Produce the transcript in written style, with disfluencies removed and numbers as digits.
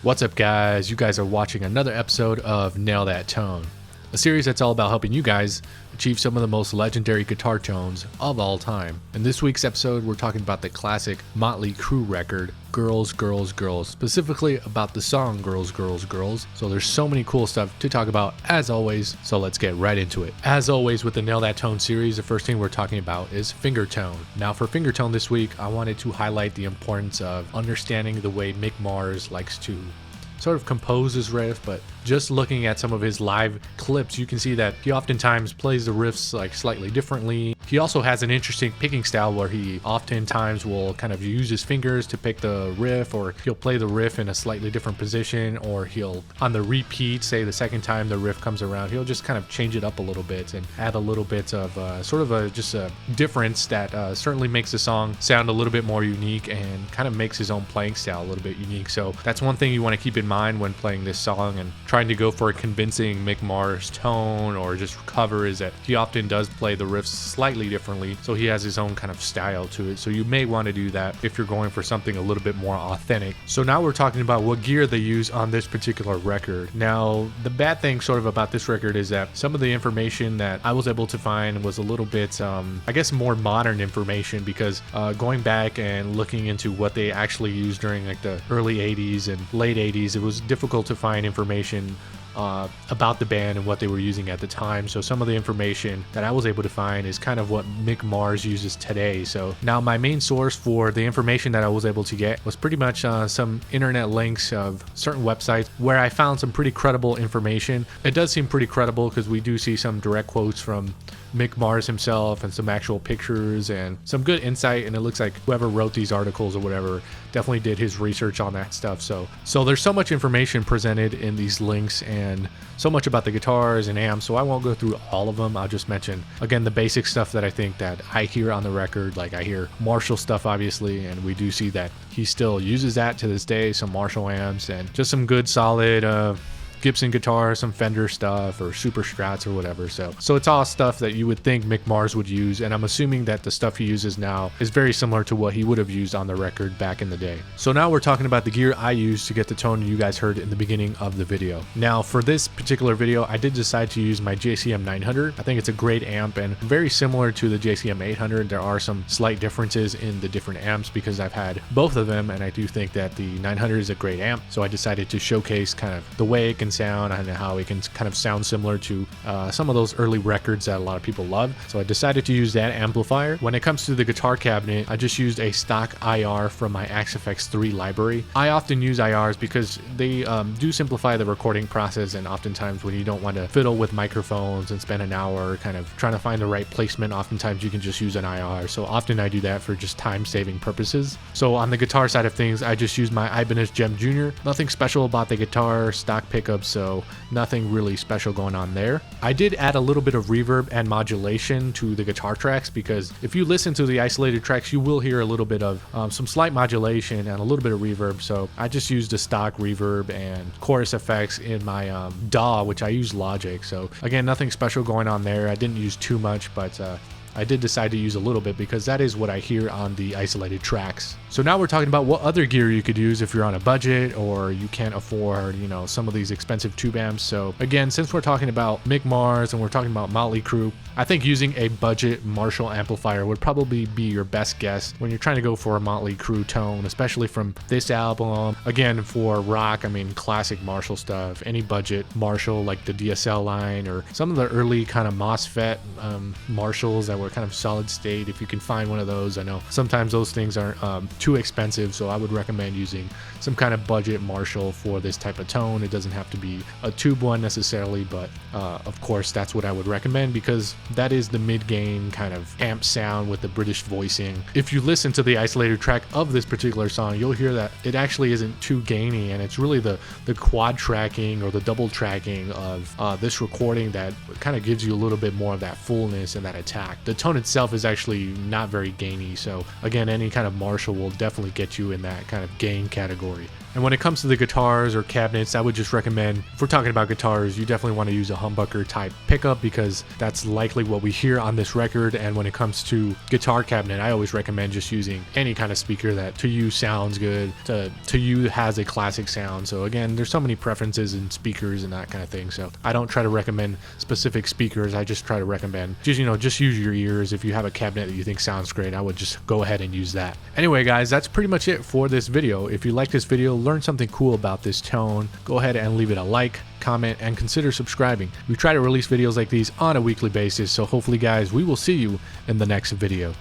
What's up, guys? You guys are watching another episode of Nail That Tone, a series that's all about helping you guys achieve some of the most legendary guitar tones of all time. In this week's episode, we're talking about the classic Motley Crue record, Girls, Girls, Girls, specifically about the song Girls, Girls, Girls. So there's so many cool stuff to talk about as always, so let's get right into it. As always with the Nail That Tone series, the first thing we're talking about is finger tone. Now for finger tone this week, I wanted to highlight the importance of understanding the way Mick Mars likes to sort of compose his riff, but just looking at some of his live clips, you can see that he oftentimes plays the riffs like slightly differently. He also has an interesting picking style where he oftentimes will kind of use his fingers to pick the riff, or he'll play the riff in a slightly different position, or he'll, on the repeat, say the second time the riff comes around, he'll just kind of change it up a little bit and add a little bit of just a difference that certainly makes the song sound a little bit more unique and kind of makes his own playing style a little bit unique. So that's one thing you want to keep in mind when playing this song and trying to go for a convincing Mick Mars tone or just cover, is that he often does play the riffs slightly differently, so he has his own kind of style to it. So you may want to do that if you're going for something a little bit more authentic. So now we're talking about what gear they use on this particular record. Now the bad thing sort of about this record is that some of the information that I was able to find was a little bit I guess more modern information, because going back and looking into what they actually used during like the early 80s and late 80s, it was difficult to find information about the band and what they were using at the time. So some of the information that I was able to find is kind of what Mick Mars uses today. So now my main source for the information that I was able to get was pretty much some internet links of certain websites where I found some pretty credible information. It does seem pretty credible because we do see some direct quotes from Mick Mars himself and some actual pictures and some good insight, and it looks like whoever wrote these articles or whatever definitely did his research on that stuff. So there's so much information presented in these links and so much about the guitars and amps, so I won't go through all of them. I'll just mention again the basic stuff that I think that I hear on the record. Like I hear Marshall stuff obviously, and we do see that he still uses that to this day, some Marshall amps and just some good solid Gibson guitar, some Fender stuff or Super Strats or whatever. So it's all stuff that you would think Mick Mars would use, and I'm assuming that the stuff he uses now is very similar to what he would have used on the record back in the day. So now we're talking about the gear I use to get the tone you guys heard in the beginning of the video. Now for this particular video, I did decide to use my JCM 900. I think it's a great amp and very similar to the JCM 800. There are some slight differences in the different amps because I've had both of them, and I do think that the 900 is a great amp. So I decided to showcase kind of the way it can sound and how it can kind of sound similar to some of those early records that a lot of people love. So I decided to use that amplifier. When it comes to the guitar cabinet, I just used a stock IR from my Axe-FX 3 library. I often use IRs because they do simplify the recording process, and oftentimes when you don't want to fiddle with microphones and spend an hour kind of trying to find the right placement, oftentimes you can just use an IR. So often I do that for just time-saving purposes. So on the guitar side of things, I just used my Ibanez Gem Jr. Nothing special about the guitar, stock pickups, so nothing really special going on there. I did add a little bit of reverb and modulation to the guitar tracks, because if you listen to the isolated tracks, you will hear a little bit of some slight modulation and a little bit of reverb. So I just used a stock reverb and chorus effects in my DAW, which I use Logic. So again, nothing special going on there. I didn't use too much, but I did decide to use a little bit because that is what I hear on the isolated tracks. So now we're talking about what other gear you could use if you're on a budget or you can't afford, some of these expensive tube amps. So again, since we're talking about Mick Mars and we're talking about Motley Crue, I think using a budget Marshall amplifier would probably be your best guess when you're trying to go for a Motley Crue tone, especially from this album. Again, for rock, I mean classic Marshall stuff, any budget Marshall like the DSL line or some of the early kind of MOSFET Marshalls that were kind of solid state. If you can find one of those, I know sometimes those things aren't too expensive, so I would recommend using some kind of budget Marshall for this type of tone. It doesn't have to be a tube one necessarily, but of course that's what I would recommend, because that is the mid-gain kind of amp sound with the British voicing. If you listen to the isolated track of this particular song, you'll hear that it actually isn't too gainy, and it's really the quad tracking or the double tracking of this recording that kind of gives you a little bit more of that fullness and that attack. The the tone itself is actually not very gainy. So again, any kind of Marshall will definitely get you in that kind of gain category. And when it comes to the guitars or cabinets, I would just recommend, if we're talking about guitars, you definitely want to use a humbucker type pickup, because that's likely what we hear on this record. And when it comes to guitar cabinet, I always recommend just using any kind of speaker that to you sounds good, to you has a classic sound. So again, there's so many preferences in speakers and that kind of thing. So I don't try to recommend specific speakers. I just try to recommend just use your ears. If you have a cabinet that you think sounds great, I would just go ahead and use that. Anyway, guys, that's pretty much it for this video. If you like this video, learn something cool about this tone, go ahead and leave it a like, comment, and consider subscribing. We try to release videos like these on a weekly basis, so hopefully, guys, we will see you in the next video.